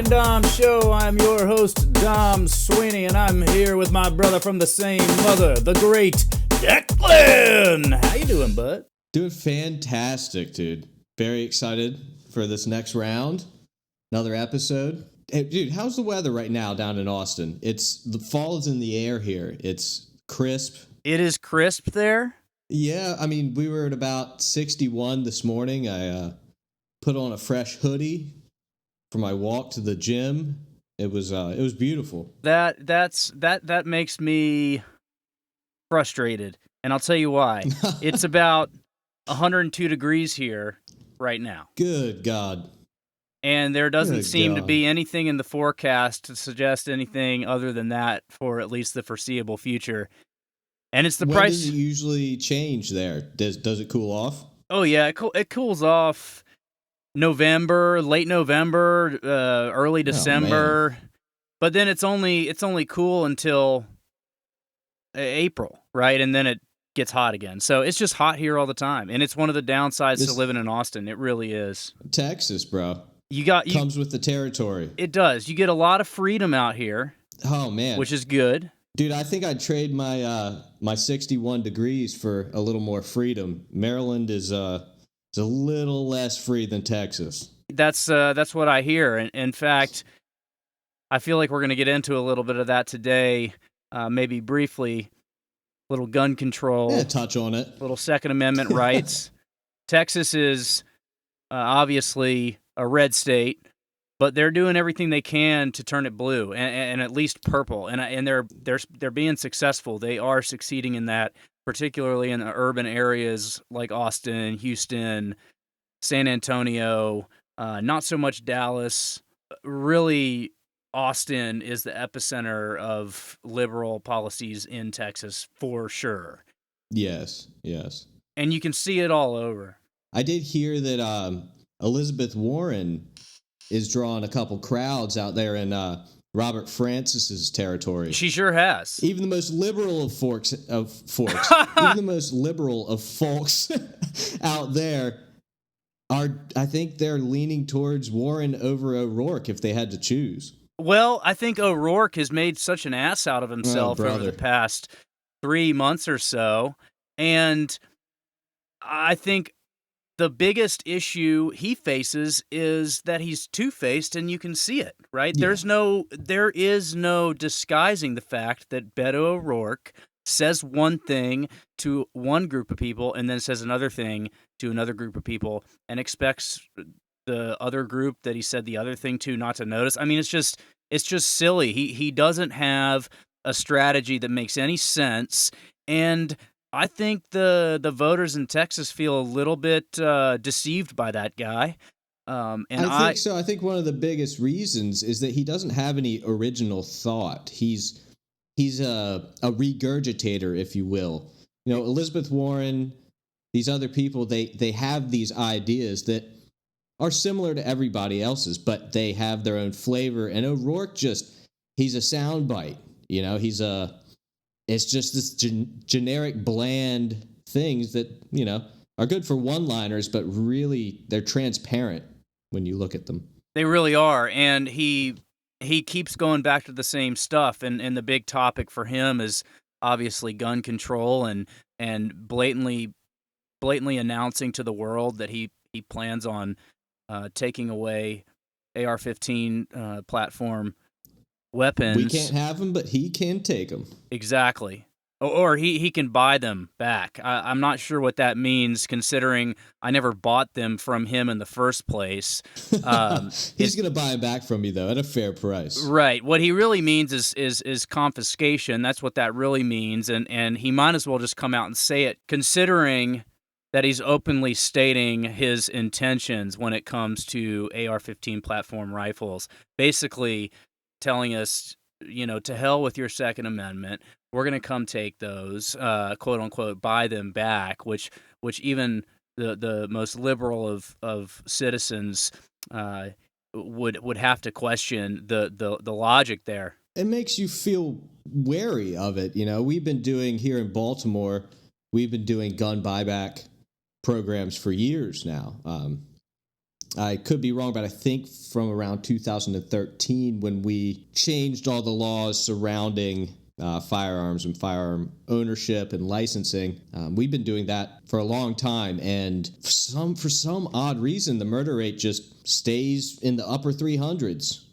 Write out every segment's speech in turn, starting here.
Dom Show. I'm your host, Dom Sweeney, and I'm here with my brother from the same mother, the great Declan. How you doing, bud? Doing fantastic, dude. Very excited for this next round. Another episode. Hey, dude, how's the weather right now down in Austin? The fall is in the air here. It's crisp. It is crisp there? Yeah, I mean, we were at about 61 this morning. I put on a fresh hoodie for my walk to the gym. It was beautiful. That makes me frustrated, and I'll tell you why. It's about 102 degrees here right now. Good God. And there doesn't seem to be anything in the forecast to suggest anything other than that for at least the foreseeable future. And it's the when price. Does it usually change there? Does it cool off? Oh yeah, it cools off late November, early December. But then it's only cool until April, right? And then it gets hot again. So it's just hot here all the time, and it's one of the downsides to living in Austin. It really is. Texas, bro. Comes with the territory. It does. You get a lot of freedom out here. Oh man, which is good. Dude, I think I'd trade my 61 degrees for a little more freedom. Maryland is a little less free than Texas. That's what I hear. And in fact, I feel like we're going to get into a little bit of that today, maybe briefly. Little gun control. Yeah, touch on it. Little Second Amendment rights. Texas is obviously a red state, but they're doing everything they can to turn it blue and at least purple. And they're being successful. They are succeeding in that, particularly in the urban areas like Austin, Houston, San Antonio, not so much Dallas. Really, Austin is the epicenter of liberal policies in Texas for sure. Yes. And you can see it all over. I did hear that Elizabeth Warren is drawing a couple crowds out there in Robert Francis's territory. She sure has. Even the most liberal of folks, even the most liberal of folks out there I think they're leaning towards Warren over O'Rourke if they had to choose. Well, I think O'Rourke has made such an ass out of himself over the past 3 months or so, and I think the biggest issue he faces is that he's two-faced, and you can see it, right? Yeah. There is no disguising the fact that Beto O'Rourke says one thing to one group of people and then says another thing to another group of people and expects the other group that he said the other thing to not to notice. I mean, it's just silly. He doesn't have a strategy that makes any sense, and I think the voters in Texas feel a little bit deceived by that guy. I think so. I think one of the biggest reasons is that he doesn't have any original thought. He's a regurgitator, if you will. You know, Elizabeth Warren, these other people, they have these ideas that are similar to everybody else's, but they have their own flavor. And O'Rourke he's a soundbite. You know, it's just this generic, bland things that, you know, are good for one-liners, but really they're transparent when you look at them. They really are, and he keeps going back to the same stuff, and the big topic for him is obviously gun control and blatantly announcing to the world that he plans on taking away AR-15 platform weapons. We can't have them, but he can take them. Exactly. Or he can buy them back. I'm not sure what that means, considering I never bought them from him in the first place. He's going to buy them back from you, though, at a fair price. Right. What he really means is confiscation. That's what that really means, and he might as well just come out and say it, considering that he's openly stating his intentions when it comes to AR-15 platform rifles. Basically telling us, you know, to hell with your Second Amendment. We're going to come take those, quote unquote, buy them back, which even the most liberal of citizens would have to question the logic there. It makes you feel wary of it. You know, we've been doing here in Baltimore, gun buyback programs for years now. I could be wrong, but I think from around 2013 when we changed all the laws surrounding firearms and firearm ownership and licensing. We've been doing that for a long time, and for some odd reason, the murder rate just stays in the upper 300s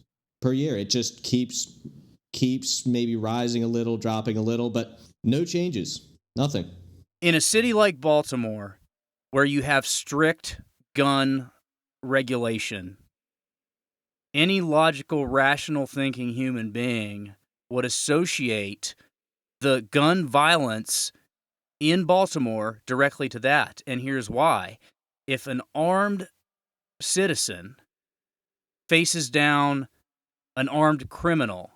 per year. It just keeps maybe rising a little, dropping a little, but no changes, nothing. In a city like Baltimore, where you have strict gun regulation, any logical, rational thinking human being would associate the gun violence in Baltimore directly to that. And here's why. If an armed citizen faces down an armed criminal,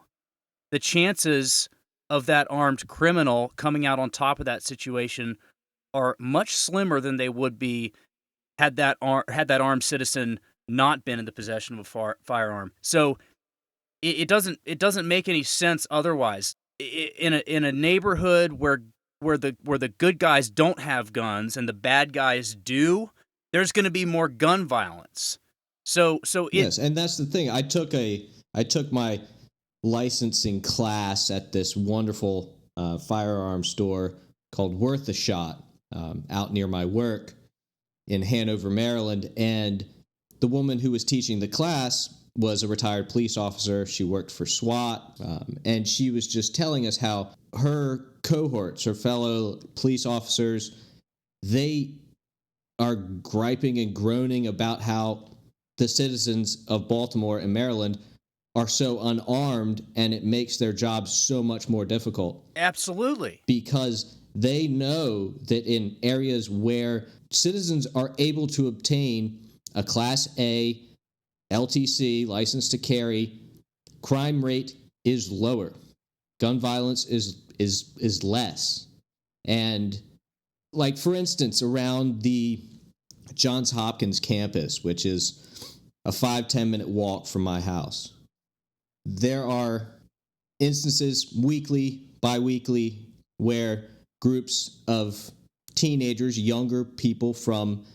the chances of that armed criminal coming out on top of that situation are much slimmer than they would be had that armed citizen not been in the possession of a firearm. So it doesn't make any sense otherwise. In a neighborhood where the good guys don't have guns and the bad guys do, there's going to be more gun violence. Yes, and that's the thing. I took my licensing class at this wonderful firearm store called Worth a Shot out near my work in Hanover, Maryland, and the woman who was teaching the class was a retired police officer. She worked for SWAT, and she was just telling us how her cohorts, her fellow police officers, they are griping and groaning about how the citizens of Baltimore and Maryland are so unarmed, and it makes their jobs so much more difficult. Absolutely. Because they know that in areas where citizens are able to obtain a Class A LTC, license to carry, crime rate is lower. Gun violence is less. And like, for instance, around the Johns Hopkins campus, which is a 5-10 minute walk from my house, there are instances weekly, bi-weekly, where groups of teenagers, younger people from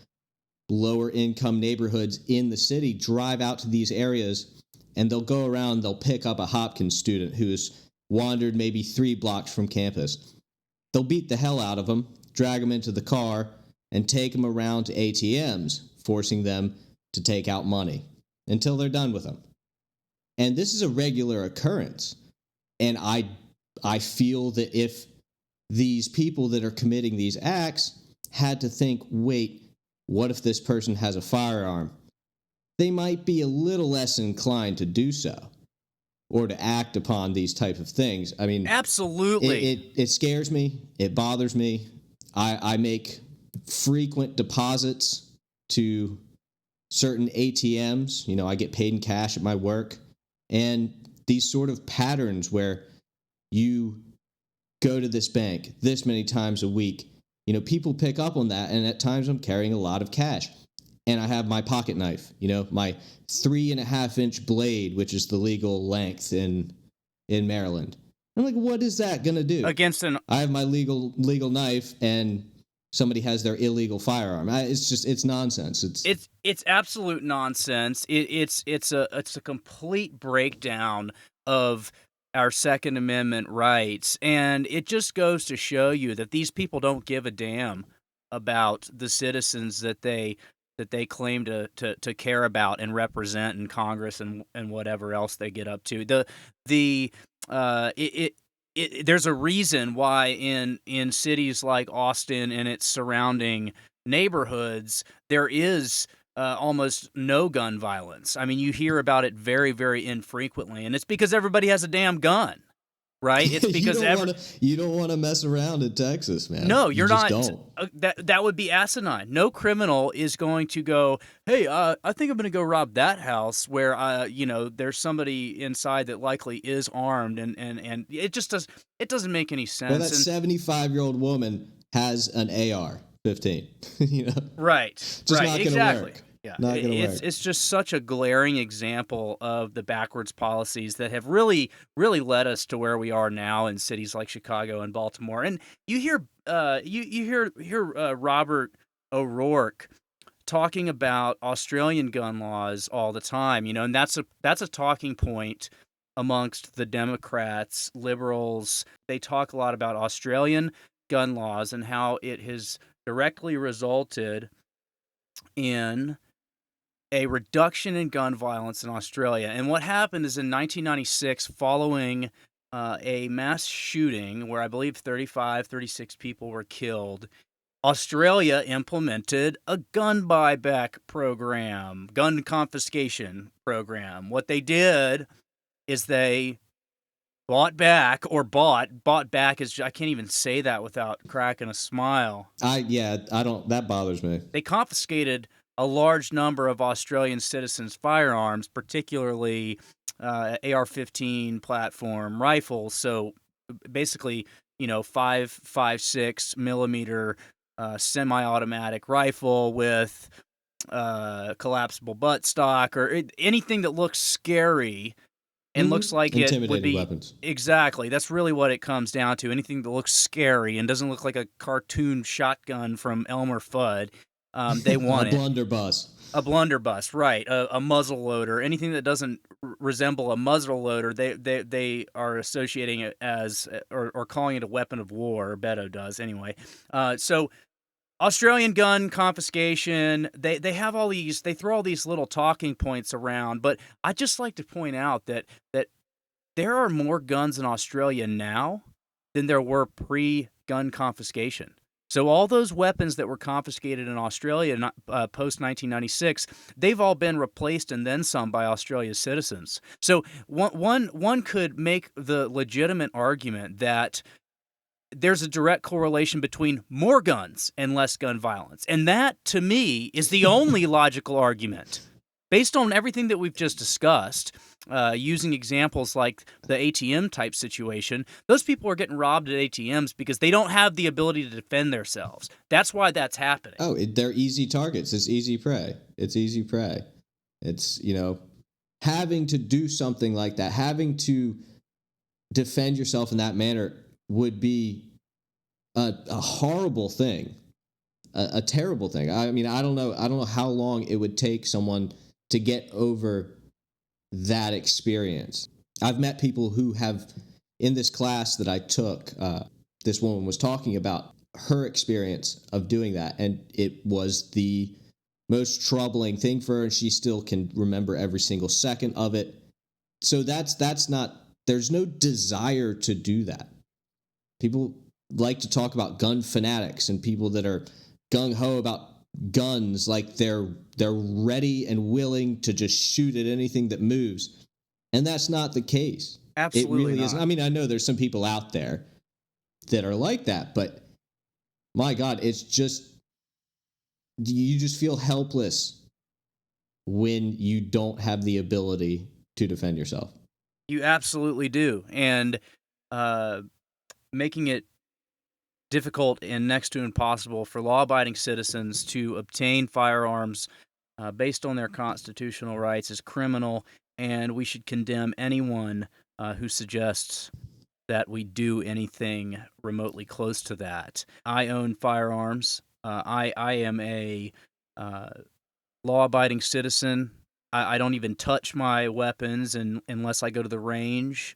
lower income neighborhoods in the city drive out to these areas, and they'll go around, they'll pick up a Hopkins student who's wandered maybe 3 blocks from campus. They'll beat the hell out of them, drag them into the car, and take them around to ATMs, forcing them to take out money until they're done with them. And this is a regular occurrence. And I feel that if these people that are committing these acts had to think, wait, what if this person has a firearm? They might be a little less inclined to do so or to act upon these type of things. I mean, absolutely. It scares me. It bothers me. I make frequent deposits to certain ATMs. You know, I get paid in cash at my work. And these sort of patterns where you go to this bank this many times a week, you know, people pick up on that. And at times I'm carrying a lot of cash. And I have my pocket knife, you know, my 3.5-inch blade, which is the legal length in Maryland. I'm like, what is that going to do? I have my legal knife, and somebody has their illegal firearm. It's nonsense. It's absolute nonsense. It's a complete breakdown of our Second Amendment rights, and it just goes to show you that these people don't give a damn about the citizens that they claim to care about and represent in Congress and whatever else they get up to. There's a reason why in cities like Austin and its surrounding neighborhoods there is almost no gun violence. I mean, you hear about it very, very infrequently, and it's because everybody has a damn gun. Right? It's because you don't want to mess around in Texas, man. No, you're not. Don't. That would be asinine. No criminal is going to go, hey, I think I'm going to go rob that house where there's somebody inside that likely is armed, and it just doesn't make any sense. Well, that 75-year-old woman has an AR-15. You know, right? Just not going to work. Yeah, it's just such a glaring example of the backwards policies that have really, really led us to where we are now in cities like Chicago and Baltimore. And you hear Robert O'Rourke talking about Australian gun laws all the time, and that's a talking point amongst the Democrats, liberals. They talk a lot about Australian gun laws and how it has directly resulted in a reduction in gun violence in Australia. And what happened is in 1996, following a mass shooting where I believe 36 people were killed, Australia implemented a gun buyback program, gun confiscation program. What they did is they bought back is, I can't even say that without cracking a smile. I don't, that bothers me. They confiscated a large number of Australian citizens' firearms, particularly AR-15 platform rifles. So basically, 5.56 millimeter semi-automatic rifle with collapsible buttstock, or anything that looks scary and looks like it would be weapons. Exactly. That's really what it comes down to. Anything that looks scary and doesn't look like a cartoon shotgun from Elmer Fudd. They want a blunderbuss. A blunderbuss, right? A muzzle loader. Anything that doesn't resemble a muzzle loader, they are associating it as or calling it a weapon of war. Beto does anyway. So Australian gun confiscation. They have all these. They throw all these little talking points around, but I just like to point out that there are more guns in Australia now than there were pre-gun confiscation. So all those weapons that were confiscated in Australia post-1996, they've all been replaced and then some by Australia's citizens. So one could make the legitimate argument that there's a direct correlation between more guns and less gun violence. And that, to me, is the only logical argument. Based on everything that we've just discussed, using examples like the ATM type situation, those people are getting robbed at ATMs because they don't have the ability to defend themselves. That's why that's happening. Oh, they're easy targets. It's easy prey. It's, having to do something like that, having to defend yourself in that manner would be a horrible thing, a terrible thing. I mean, I don't know how long it would take someone to get over that experience. I've met people who have, in this class that I took, this woman was talking about her experience of doing that, and it was the most troubling thing for her, and she still can remember every single second of it. So that's not, there's no desire to do that. People like to talk about gun fanatics and people that are gung-ho about guns, like they're ready and willing to just shoot at anything that moves. And that's not the case. Absolutely it really not. isn't. I mean, I know there's some people out there that are like that, but my God, it's just, you just feel helpless when you don't have the ability to defend yourself. You absolutely do. And making it difficult and next to impossible for law-abiding citizens to obtain firearms based on their constitutional rights is criminal, and we should condemn anyone who suggests that we do anything remotely close to that. I own firearms. I am a law-abiding citizen. I don't even touch my weapons unless I go to the range.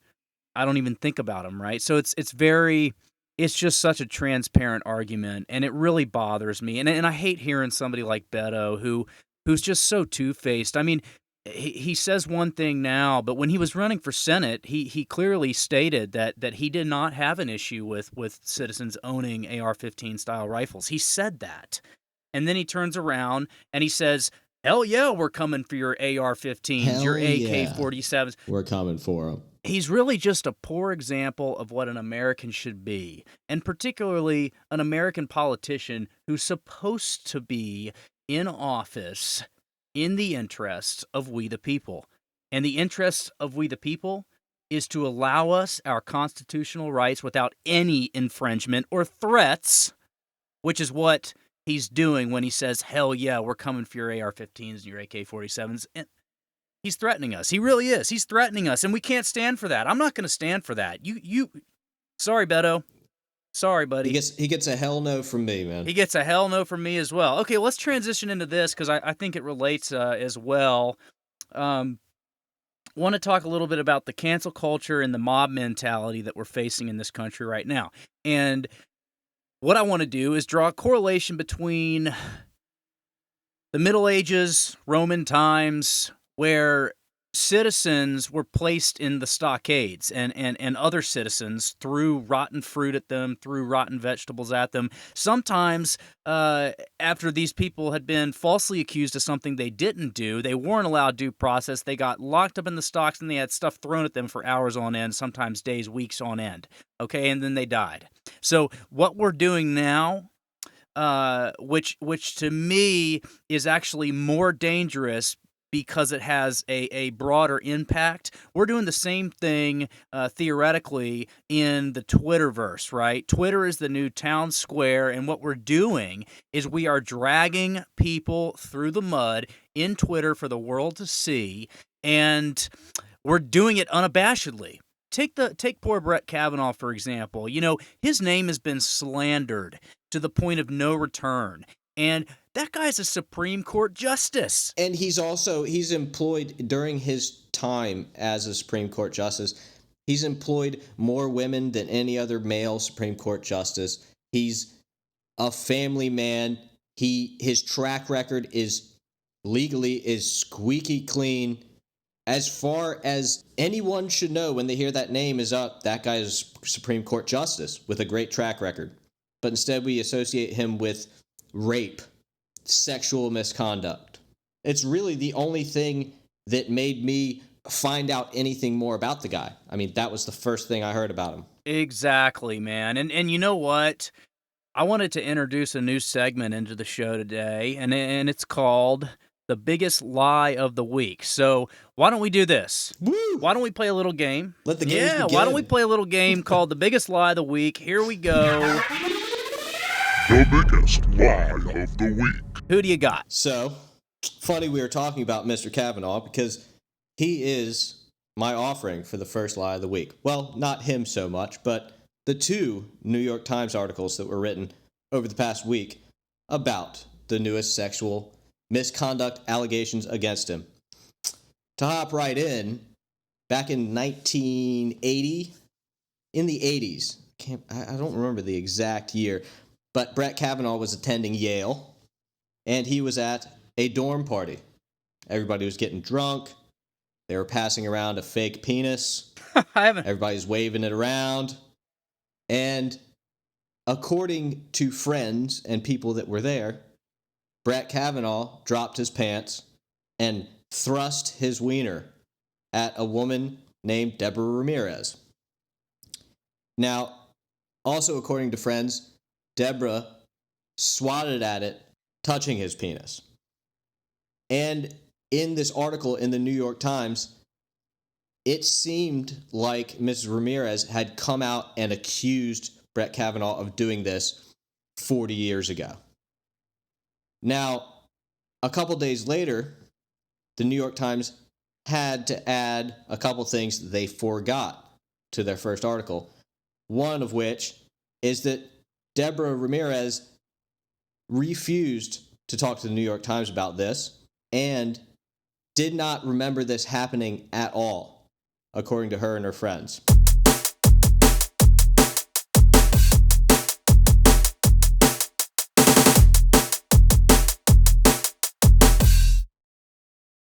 I don't even think about them, right? So it's just such a transparent argument, and it really bothers me. And I hate hearing somebody like Beto who's just so two-faced. I mean, he says one thing now, but when he was running for Senate, he clearly stated that he did not have an issue with citizens owning AR-15 style rifles. He said that. And then he turns around and he says, hell yeah, we're coming for your AR-15s, your AK-47s. We're coming for them. He's really just a poor example of what an American should be, and particularly an American politician who's supposed to be in office in the interests of we the people. And the interests of we the people is to allow us our constitutional rights without any infringement or threats, which is what he's doing when he says, hell yeah, we're coming for your AR-15s and your AK-47s. And he's threatening us. He really is. He's threatening us, and we can't stand for that. I'm not going to stand for that. Sorry, Beto. Sorry, buddy. He gets a hell no from me, man. He gets a hell no from me as well. Okay, let's transition into this because I think it relates as well. Want to talk a little bit about the cancel culture and the mob mentality that we're facing in this country right now. And what I want to do is draw a correlation between the Middle Ages, Roman times, where citizens were placed in the stockades and other citizens threw rotten fruit at them, threw rotten vegetables at them. Sometimes after these people had been falsely accused of something they didn't do, they weren't allowed due process. They got locked up in the stocks and they had stuff thrown at them for hours on end, sometimes days, weeks on end. Okay, and then they died. So what we're doing now, which to me is actually more dangerous because it has a broader impact. We're doing the same thing theoretically in the Twitterverse, right? Twitter is the new town square, and what we're doing is we are dragging people through the mud in Twitter for the world to see, and we're doing it unabashedly. Take poor Brett Kavanaugh, for example. You know, his name has been slandered to the point of no return. And that guy's a Supreme Court justice. And he's employed during his time as a Supreme Court justice. He's employed more women than any other male Supreme Court justice. He's a family man. His track record is squeaky clean. As far as anyone should know when they hear that name is up, that guy is Supreme Court justice with a great track record. But instead we associate him with rape, sexual misconduct. It's really the only thing that made me find out anything more about the guy. I mean, that was the first thing I heard about him. Exactly, man. And you know what? I wanted to introduce a new segment into the show today, and it's called The Biggest Lie of the Week. So why don't we do this? Woo! Why don't we play a little game? Let the game begin. Why don't we play a little game called The Biggest Lie of the Week? Here we go. The biggest lie of the week. Who do you got? So, funny we were talking about Mr. Kavanaugh because he is my offering for the first lie of the week. Well, not him so much, but the two New York Times articles that were written over the past week about the newest sexual misconduct allegations against him. To hop right in, back in 1980, in the 80s, I don't remember the exact year, but Brett Kavanaugh was attending Yale, and he was at a dorm party. Everybody was getting drunk. They were passing around a fake penis. Everybody's waving it around. And according to friends and people that were there, Brett Kavanaugh dropped his pants and thrust his wiener at a woman named Deborah Ramirez. Now, also according to friends, Deborah swatted at it, touching his penis. And in this article in the New York Times, it seemed like Mrs. Ramirez had come out and accused Brett Kavanaugh of doing this 40 years ago. Now, a couple days later, the New York Times had to add a couple things that they forgot to their first article. One of which is that Deborah Ramirez refused to talk to the New York Times about this and did not remember this happening at all, according to her and her friends.